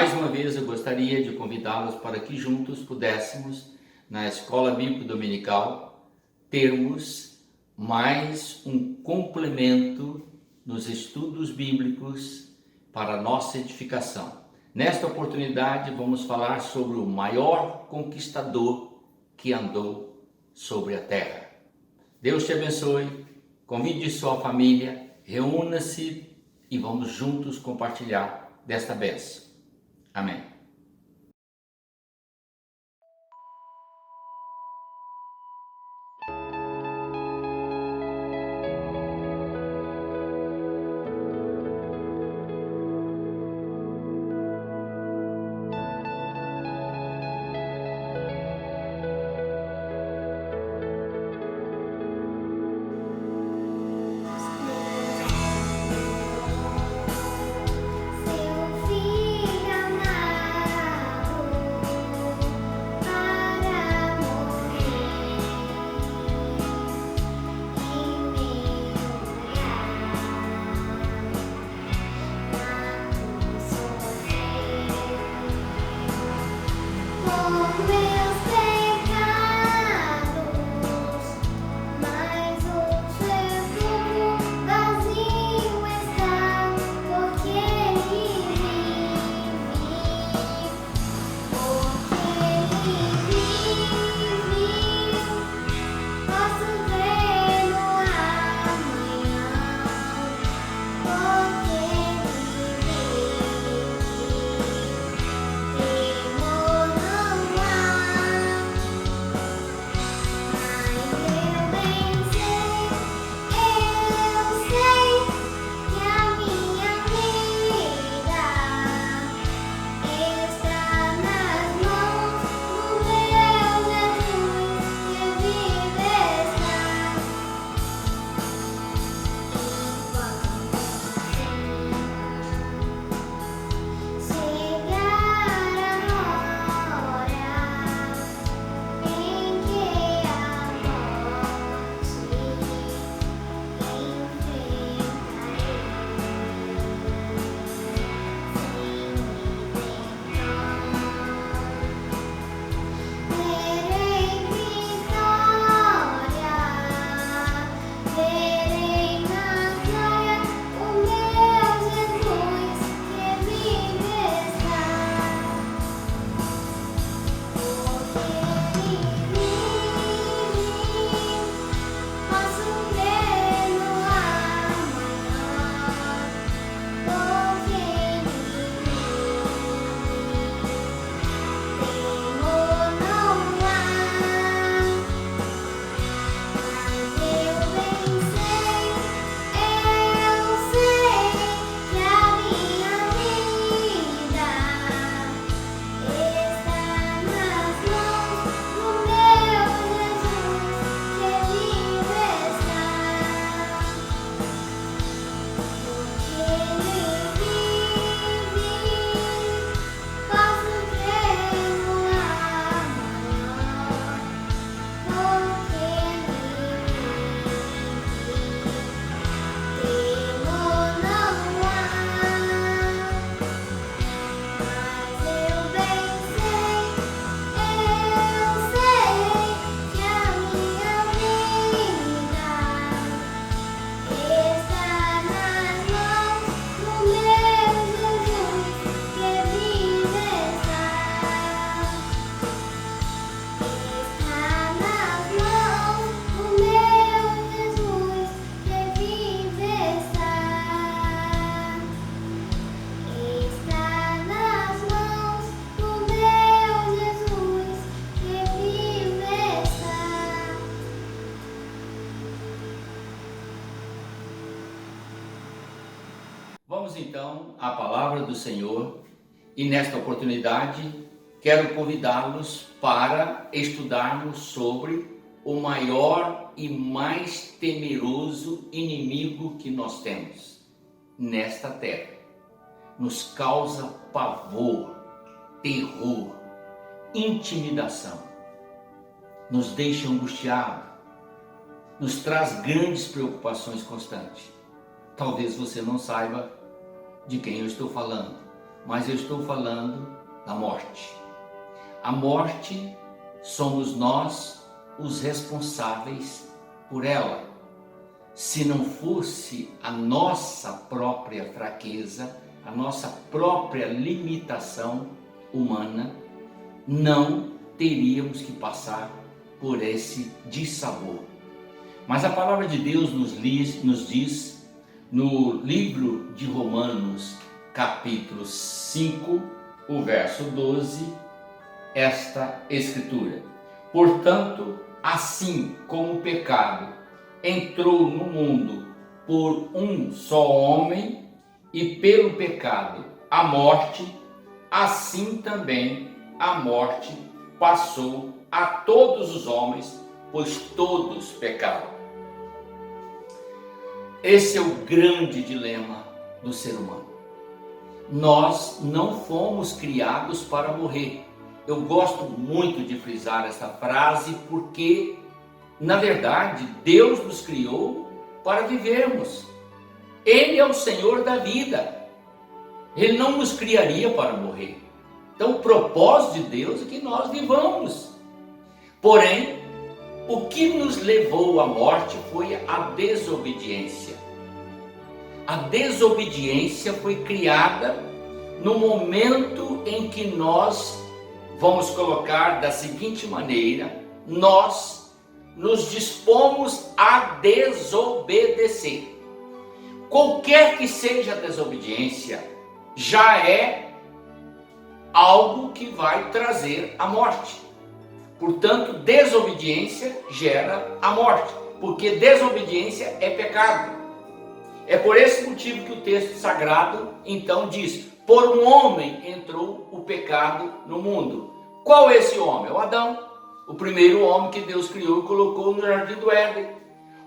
Mais uma vez eu gostaria de convidá-los para que juntos pudéssemos, na Escola Bíblica Dominical, termos mais um complemento nos estudos bíblicos para a nossa edificação. Nesta oportunidade vamos falar sobre o maior conquistador que andou sobre a terra. Deus te abençoe, convide sua família, reúna-se e vamos juntos compartilhar desta bênção. Amém. Vamos então à palavra do Senhor e nesta oportunidade quero convidá-los para estudarmos sobre o maior e mais temeroso inimigo que nós temos nesta terra. Nos causa pavor, terror, intimidação, nos deixa angustiados, nos traz grandes preocupações constantes. Talvez você não saiba de quem eu estou falando, mas eu estou falando da morte. A morte somos nós os responsáveis por ela. Se não fosse a nossa própria fraqueza, a nossa própria limitação humana, não teríamos que passar por esse dissabor. Mas a palavra de Deus nos diz no livro de Romanos, capítulo 5, o verso 12, esta escritura: portanto, assim como o pecado entrou no mundo por um só homem, e pelo pecado a morte, assim também a morte passou a todos os homens, pois todos pecaram. Esse é o grande dilema do ser humano. Nós não fomos criados para morrer. Eu gosto muito de frisar essa frase porque, na verdade, Deus nos criou para vivermos. Ele é o Senhor da vida. Ele não nos criaria para morrer. Então, o propósito de Deus é que nós vivamos. Porém, o que nos levou à morte foi a desobediência. A desobediência foi criada no momento em que nós, vamos colocar da seguinte maneira, nós nos dispomos a desobedecer. Qualquer que seja a desobediência, já é algo que vai trazer a morte. Portanto, desobediência gera a morte, porque desobediência é pecado. É por esse motivo que o texto sagrado então diz: por um homem entrou o pecado no mundo. Qual é esse homem? O Adão, o primeiro homem que Deus criou e colocou no jardim do Éden.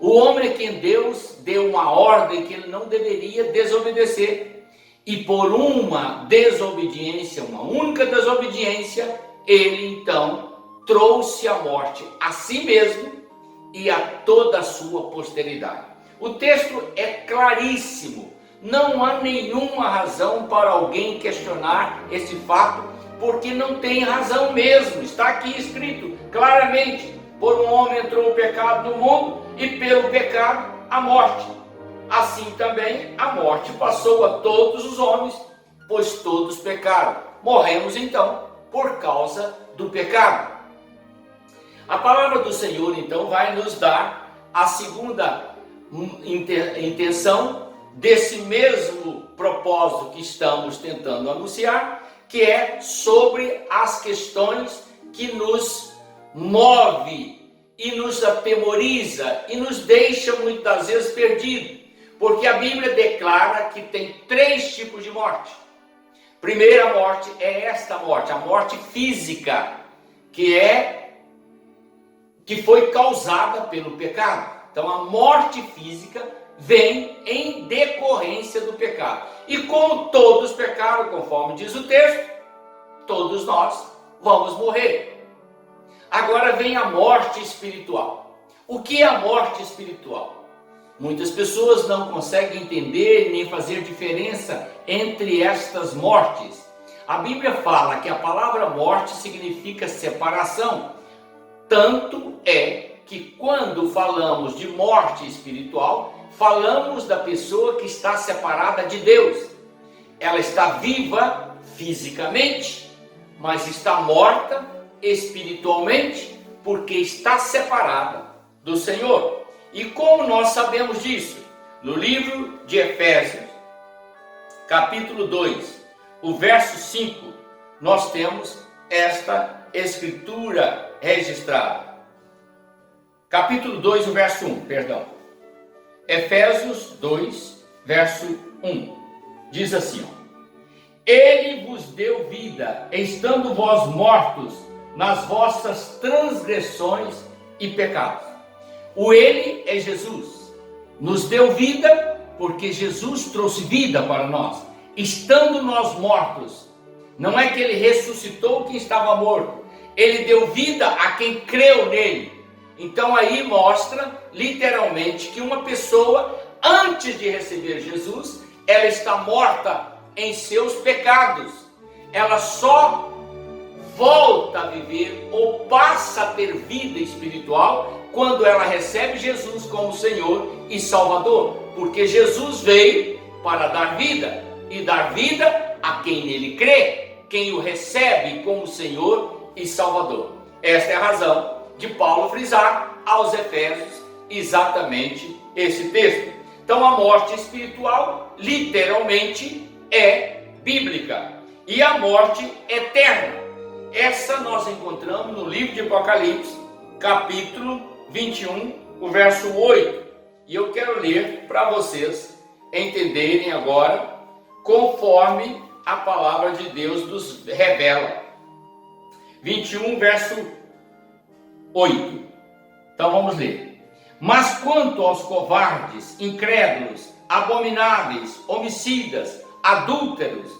O homem é quem Deus deu uma ordem que ele não deveria desobedecer. E por uma desobediência, uma única desobediência, ele então trouxe a morte a si mesmo e a toda a sua posteridade. O texto é claríssimo. Não há nenhuma razão para alguém questionar esse fato, porque não tem razão mesmo. Está aqui escrito claramente: por um homem entrou o pecado no mundo, e pelo pecado a morte. Assim também a morte passou a todos os homens, pois todos pecaram. Morremos então por causa do pecado. A palavra do Senhor então vai nos dar a segunda intenção desse mesmo propósito que estamos tentando anunciar, que é sobre as questões que nos move e nos atemoriza e nos deixa muitas vezes perdidos, porque a Bíblia declara que tem 3 tipos de morte. Primeira morte é esta morte, a morte física, que foi causada pelo pecado. Então a morte física vem em decorrência do pecado. E como todos pecaram, conforme diz o texto, todos nós vamos morrer. Agora vem a morte espiritual. O que é a morte espiritual? Muitas pessoas não conseguem entender nem fazer diferença entre estas mortes. A Bíblia fala que a palavra morte significa separação. Tanto é que quando falamos de morte espiritual, falamos da pessoa que está separada de Deus. Ela está viva fisicamente, mas está morta espiritualmente, porque está separada do Senhor. E como nós sabemos disso? No livro de Efésios, capítulo 2, o verso 5, nós temos esta escritura registrada. Capítulo 2, o verso 1, perdão. Efésios 2, verso 1. Diz assim, ó: Ele vos deu vida, estando vós mortos nas vossas transgressões e pecados. O Ele é Jesus. Nos deu vida porque Jesus trouxe vida para nós. Estando nós mortos, não é que Ele ressuscitou quem estava morto. Ele deu vida a quem creu nele. Então aí mostra literalmente que uma pessoa, antes de receber Jesus, ela está morta em seus pecados. Ela só volta a viver ou passa a ter vida espiritual quando ela recebe Jesus como Senhor e Salvador, porque Jesus veio para dar vida e dar vida a quem nele crê, quem o recebe como Senhor e Salvador. Esta é a razão de Paulo frisar aos Efésios exatamente esse texto. Então a morte espiritual literalmente é bíblica e a morte eterna, essa nós encontramos no livro de Apocalipse, capítulo 21, o verso 8. E eu quero ler para vocês entenderem agora, conforme a palavra de Deus nos revela. 21, verso 8. Então vamos ler. Mas quanto aos covardes, incrédulos, abomináveis, homicidas, adúlteros,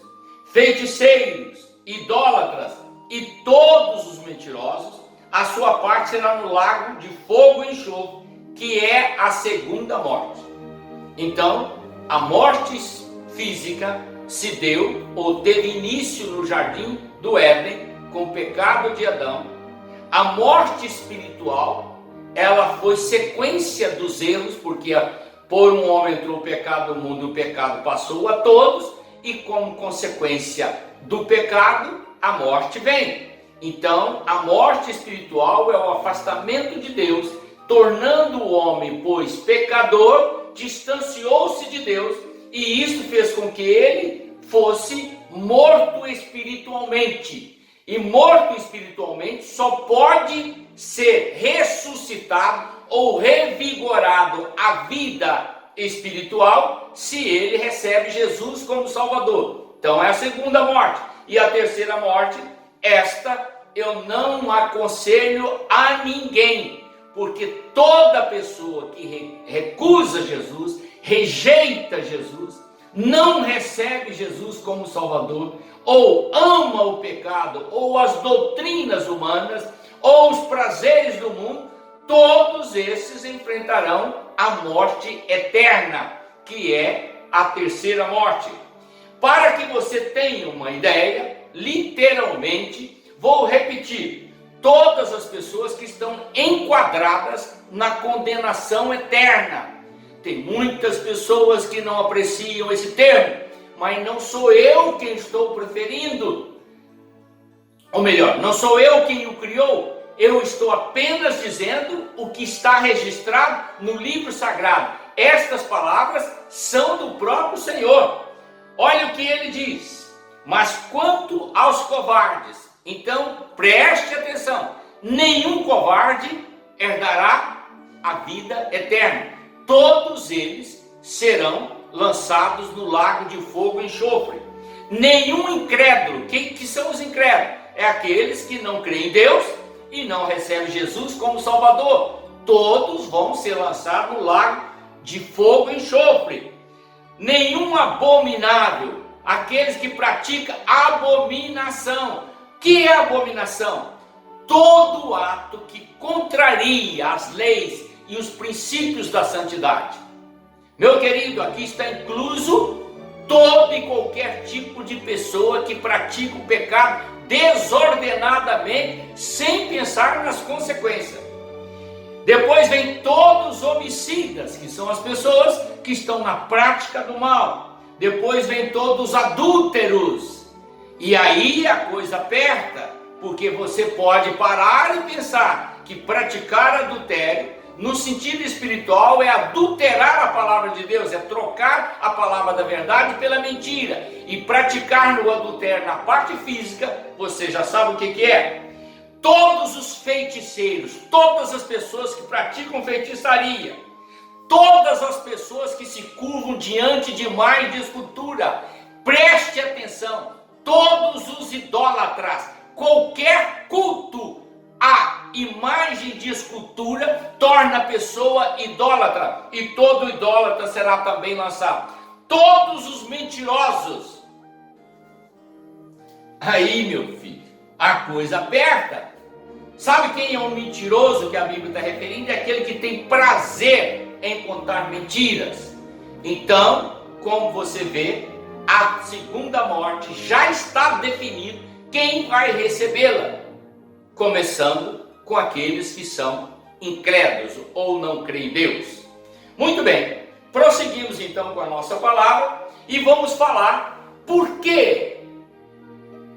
feiticeiros, idólatras e todos os mentirosos, a sua parte será no lago de fogo e enxofre, que é a segunda morte. Então, a morte física se deu ou teve início no jardim do Éden com o pecado de Adão. A morte espiritual, ela foi sequência dos erros, porque por um homem entrou o pecado no mundo, o pecado passou a todos, e como consequência do pecado, a morte vem. Então, a morte espiritual é o afastamento de Deus, tornando o homem, pois pecador, distanciou-se de Deus, e isso fez com que ele fosse morto espiritualmente. E morto espiritualmente só pode ser ressuscitado ou revigorado à vida espiritual se ele recebe Jesus como Salvador. Então é a segunda morte. E a terceira morte, esta eu não aconselho a ninguém, porque toda pessoa que recusa Jesus, rejeita Jesus, não recebe Jesus como Salvador, ou ama o pecado, ou as doutrinas humanas, ou os prazeres do mundo, todos esses enfrentarão a morte eterna, que é a terceira morte. Para que você tenha uma ideia, literalmente, vou repetir, todas as pessoas que estão enquadradas na condenação eterna. Tem muitas pessoas que não apreciam esse termo, mas não sou eu quem estou preferindo. Ou melhor, não sou eu quem o criou, eu estou apenas dizendo o que está registrado no livro sagrado. Estas palavras são do próprio Senhor. Olha o que ele diz. Mas quanto aos covardes, então preste atenção, nenhum covarde herdará a vida eterna. Todos eles serão lançados no lago de fogo e enxofre. Nenhum incrédulo, que são os incrédulos? É aqueles que não creem em Deus e não recebem Jesus como Salvador. Todos vão ser lançados no lago de fogo e enxofre. Nenhum abominável, aqueles que praticam abominação. Que é abominação? Todo ato que contraria as leis e os princípios da santidade. Meu querido, aqui está incluso todo e qualquer tipo de pessoa que pratica o pecado desordenadamente, sem pensar nas consequências. Depois vem todos os homicidas, que são as pessoas que estão na prática do mal. Depois vem todos os adúlteros. E aí a coisa aperta, porque você pode parar e pensar que praticar adultério, no sentido espiritual, é adulterar a palavra de Deus, é trocar a palavra da verdade pela mentira. E praticar no adultério na parte física, você já sabe o que é. Todos os feiticeiros, todas as pessoas que praticam feitiçaria, todas as pessoas que se curvam diante de imagem de escultura, preste atenção, todos os idólatras, qualquer culto a imagem de escultura torna a pessoa idólatra, e todo idólatra será também lançado. Todos os mentirosos. Aí, meu filho, a coisa aperta. Sabe quem é o mentiroso que a Bíblia está referindo? É aquele que tem prazer em contar mentiras. Então, como você vê, a segunda morte, já está definido quem vai recebê-la, começando com aqueles que são incrédulos ou não creem em Deus. Muito bem, prosseguimos então com a nossa palavra e vamos falar por que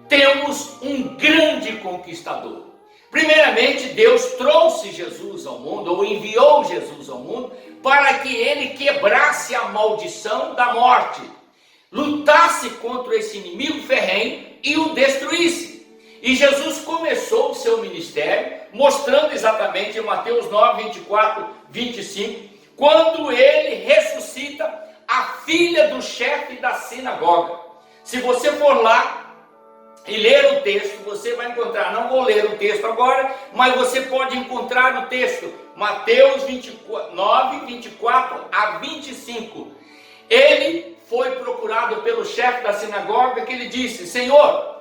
temos um grande conquistador. Primeiramente, Deus trouxe Jesus ao mundo, ou enviou Jesus ao mundo, para que ele quebrasse a maldição da morte, lutasse contra esse inimigo ferrenho e o destruísse. E Jesus começou o seu ministério, mostrando exatamente em Mateus 9, 24, 25, quando ele ressuscita a filha do chefe da sinagoga. Se você for lá e ler o texto, você vai encontrar, não vou ler o texto agora, mas você pode encontrar o texto, Mateus 9, 24 a 25. Ele foi procurado pelo chefe da sinagoga, que ele disse: Senhor,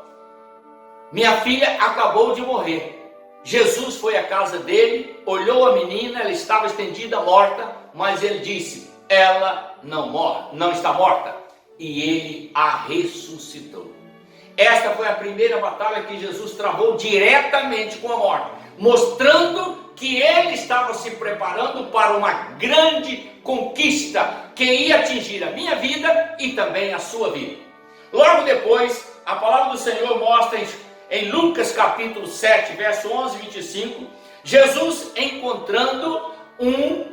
minha filha acabou de morrer. Jesus foi à casa dele, olhou a menina, ela estava estendida, morta, mas ele disse: ela não está morta. E ele a ressuscitou. Esta foi a primeira batalha que Jesus travou diretamente com a morte, mostrando que ele estava se preparando para uma grande conquista que ia atingir a minha vida e também a sua vida. Logo depois, a palavra do Senhor mostra em Lucas capítulo 7, verso 11 e 25, Jesus encontrando um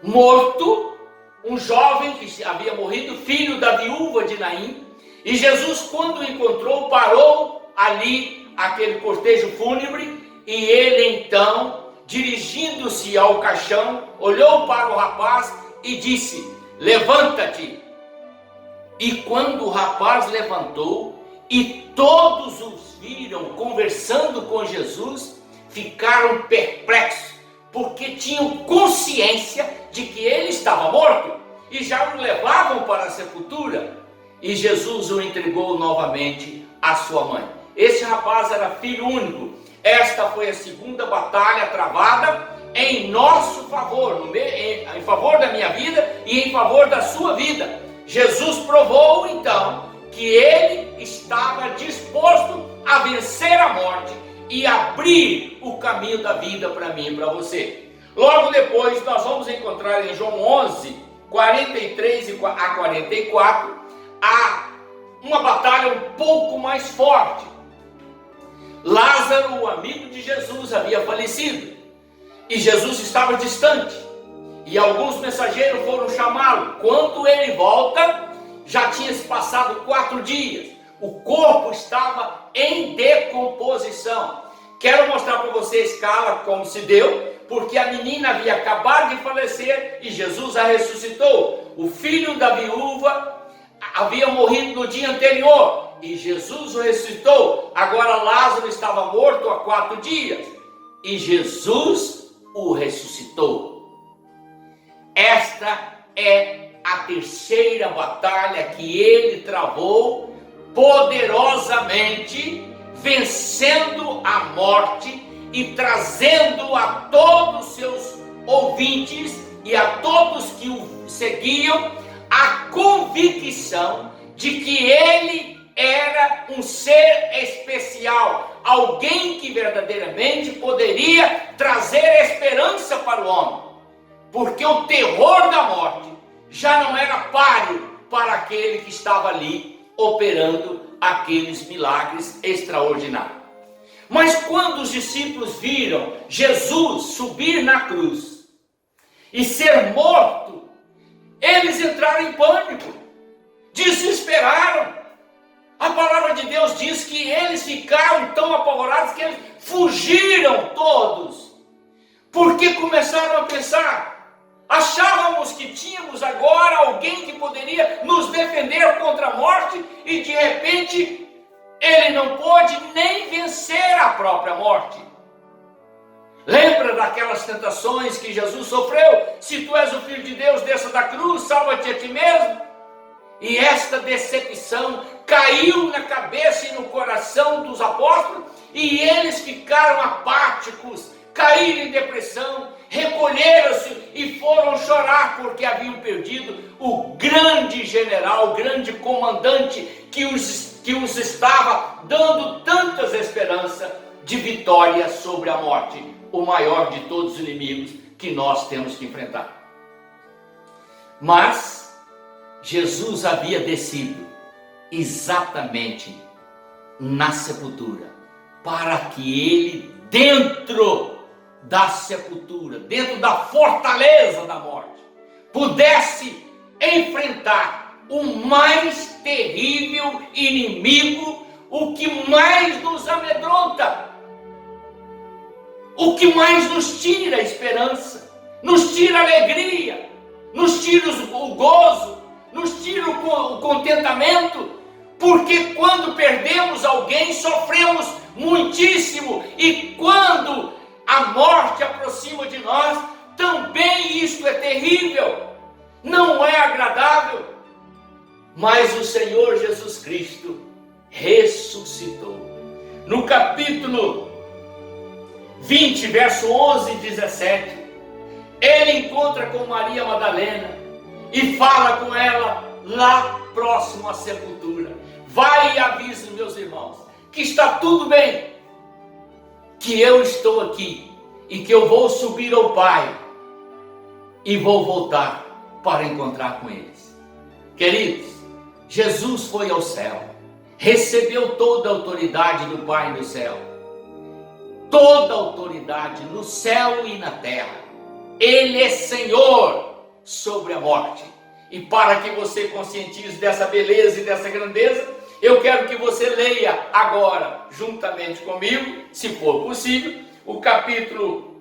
morto, um jovem que havia morrido, filho da viúva de Naim. E Jesus, quando o encontrou, parou ali aquele cortejo fúnebre, e ele então, dirigindo-se ao caixão, olhou para o rapaz e disse: levanta-te. E quando o rapaz levantou e todos os viram conversando com Jesus, ficaram perplexos, porque tinham consciência de que ele estava morto e já o levavam para a sepultura. E Jesus o entregou novamente à sua mãe. Esse rapaz era filho único. Esta foi a segunda batalha travada em nosso favor, em favor da minha vida e em favor da sua vida. Jesus provou então que ele estava disposto a vencer a morte e abrir o caminho da vida para mim e para você. Logo depois nós vamos encontrar em João 11, 43 a 44, há uma batalha um pouco mais forte. Lázaro, o amigo de Jesus, havia falecido e Jesus estava distante, e alguns mensageiros foram chamá-lo. Quando ele volta, já tinha se passado 4 dias, o corpo estava em decomposição. Quero mostrar para você a escala como se deu, porque a menina havia acabado de falecer e Jesus a ressuscitou. O filho da viúva havia morrido no dia anterior e Jesus o ressuscitou. Agora Lázaro estava morto há 4 dias e Jesus o ressuscitou. Esta é a terceira batalha que ele travou poderosamente, vencendo a morte e trazendo a todos os seus ouvintes e a todos que o seguiam a convicção de que ele era um ser especial, alguém que verdadeiramente poderia trazer esperança para o homem, porque o terror da morte já não era páreo para aquele que estava ali operando aqueles milagres extraordinários. Mas quando os discípulos viram Jesus subir na cruz e ser morto, eles entraram em pânico, desesperaram. A palavra de Deus diz que eles ficaram tão apavorados que eles fugiram todos, porque começaram a pensar: achávamos que tínhamos agora alguém que poderia nos defender contra a morte e de repente ele não pôde nem vencer a própria morte. Lembra daquelas tentações que Jesus sofreu? Se tu és o Filho de Deus, desça da cruz, salva-te a ti mesmo. E esta decepção caiu na cabeça e no coração dos apóstolos, e eles ficaram apáticos, caíram em depressão, recolheram-se e foram chorar porque haviam perdido o grande general, o grande comandante que os estava dando tantas esperanças de vitória sobre a morte, o maior de todos os inimigos que nós temos que enfrentar. Mas Jesus havia descido exatamente na sepultura, para que ele, dentro da sepultura, dentro da fortaleza da morte, pudesse enfrentar o mais terrível inimigo, o que mais nos amedronta, o que mais nos tira a esperança, nos tira a alegria, nos tira o gozo, nos tira o contentamento, porque quando perdemos alguém, sofremos muitíssimo, e quando a morte aproxima de nós, também isto é terrível, não é agradável. Mas o Senhor Jesus Cristo ressuscitou. No capítulo 20, verso 11 e 17, ele encontra com Maria Madalena e fala com ela lá próximo à sepultura. Vai e avisa os meus irmãos que está tudo bem, que eu estou aqui e que eu vou subir ao Pai e vou voltar para encontrar com eles. Queridos, Jesus foi ao céu, recebeu toda a autoridade do Pai no céu, toda a autoridade no céu e na terra. Ele é Senhor sobre a morte. E para que você conscientize dessa beleza e dessa grandeza, eu quero que você leia agora, juntamente comigo, se for possível, no capítulo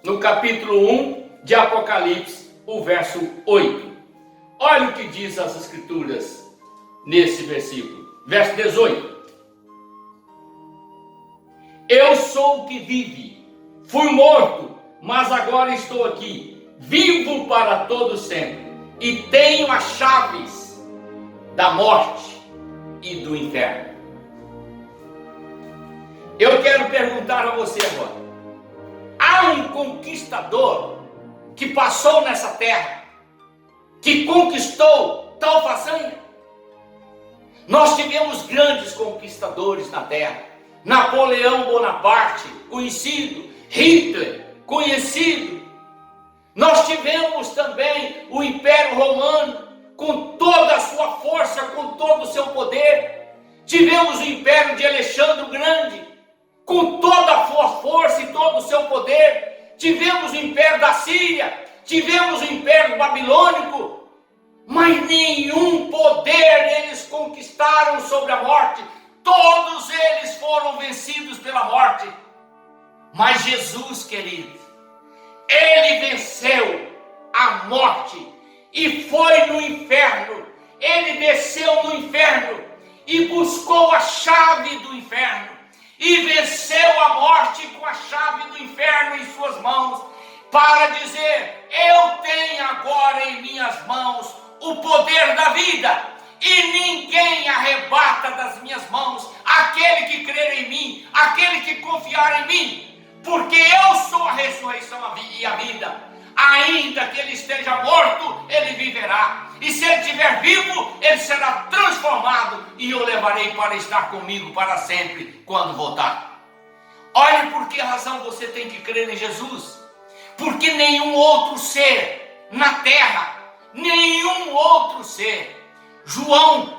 1 de Apocalipse, o verso 8. Olha o que diz as Escrituras nesse versículo. Verso 18. Eu sou o que vive, fui morto, mas agora estou aqui, vivo para todo sempre, e tenho as chaves da morte e do inferno. Eu quero perguntar a você agora: há um conquistador que passou nessa terra, que conquistou tal façanha? Nós tivemos grandes conquistadores na terra. Napoleão Bonaparte, conhecido. Hitler, conhecido. Nós tivemos também o Império Romano, com toda a sua força, com todo o seu poder. Tivemos o Império de Alexandre o Grande, com toda a sua força e todo o seu poder. Tivemos o Império da Síria, tivemos o Império Babilônico, mas nenhum poder eles conquistaram sobre a morte. Todos eles foram vencidos pela morte. Mas Jesus, querido, ele venceu a morte e foi no inferno. Ele desceu no inferno e buscou a chave do inferno e venceu a morte com a chave do inferno em suas mãos, para dizer: eu tenho agora em minhas mãos o poder da vida, e ninguém arrebata das minhas mãos aquele que crer em mim, aquele que confiar em mim, porque eu sou a ressurreição e a vida. Ainda que ele esteja morto, ele viverá, e se ele estiver vivo, ele será transformado, e eu levarei para estar comigo para sempre, quando voltar. Olhe por que razão você tem que crer em Jesus. Porque nenhum outro ser na terra, nenhum outro ser. João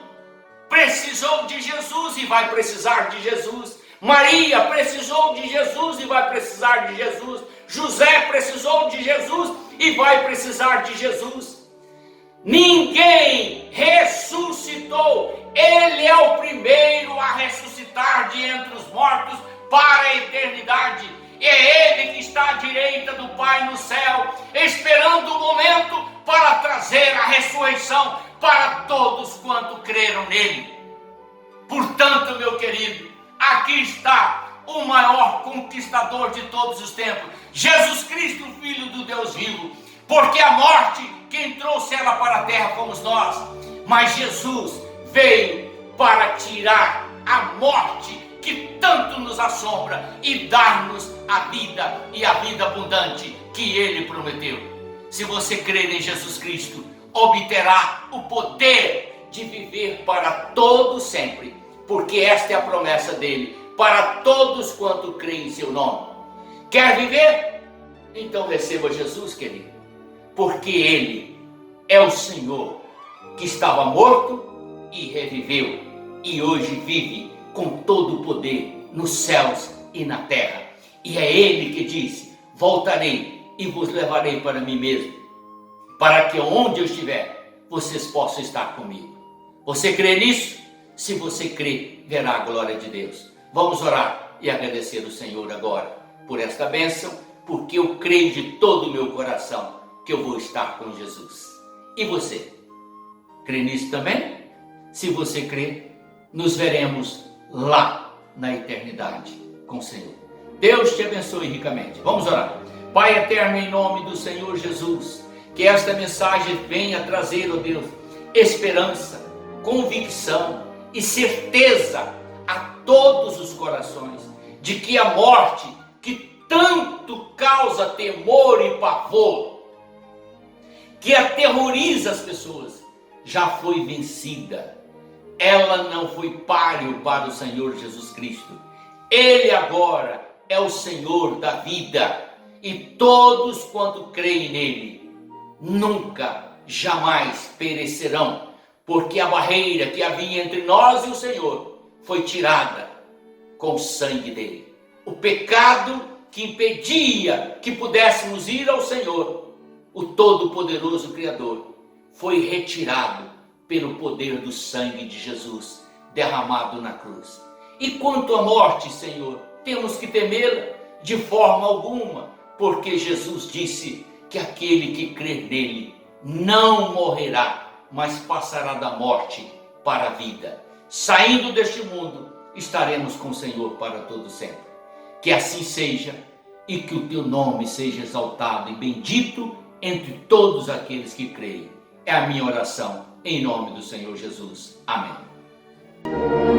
precisou de Jesus e vai precisar de Jesus. Maria precisou de Jesus e vai precisar de Jesus. José precisou de Jesus e vai precisar de Jesus. Ninguém ressuscitou. Ele é o primeiro a ressuscitar de entre os mortos para a eternidade. É Ele que está à direita do Pai no céu, esperando o momento para trazer a ressurreição para todos quanto creram nele. Portanto, meu querido, aqui está o maior conquistador de todos os tempos, Jesus Cristo, Filho do Deus vivo. Porque a morte, quem trouxe ela para a terra fomos nós, mas Jesus veio para tirar a morte que tanto nos assombra e dar-nos a vida e a vida abundante que Ele prometeu. Se você crer em Jesus Cristo, obterá o poder de viver para todo sempre, porque esta é a promessa dele para todos quanto creem em seu nome. Quer viver? Então receba Jesus, querido, porque Ele é o Senhor que estava morto e reviveu e hoje vive com todo o poder nos céus e na terra. E é Ele que disse: voltarei e vos levarei para mim mesmo, para que onde eu estiver, vocês possam estar comigo. Você crê nisso? Se você crê, verá a glória de Deus. Vamos orar e agradecer ao Senhor agora por esta bênção, porque eu creio de todo o meu coração que eu vou estar com Jesus. E você? Crê nisso também? Se você crê, nos veremos lá na eternidade com o Senhor. Deus te abençoe ricamente. Vamos orar. Pai eterno, em nome do Senhor Jesus, que esta mensagem venha trazer, ó Deus, esperança, convicção e certeza a todos os corações de que a morte, que tanto causa temor e pavor, que aterroriza as pessoas, já foi vencida. Ela não foi páreo para o Senhor Jesus Cristo. Ele agora é o Senhor da vida, e todos quanto creem nele nunca, jamais perecerão, porque a barreira que havia entre nós e o Senhor foi tirada com o sangue dele. O pecado que impedia que pudéssemos ir ao Senhor, o Todo-Poderoso Criador, foi retirado pelo poder do sangue de Jesus derramado na cruz. E quanto à morte, Senhor, temos que temê-la de forma alguma, porque Jesus disse que aquele que crer nele não morrerá, mas passará da morte para a vida. Saindo deste mundo, estaremos com o Senhor para todo sempre. Que assim seja, e que o teu nome seja exaltado e bendito entre todos aqueles que creem. É a minha oração, em nome do Senhor Jesus. Amém.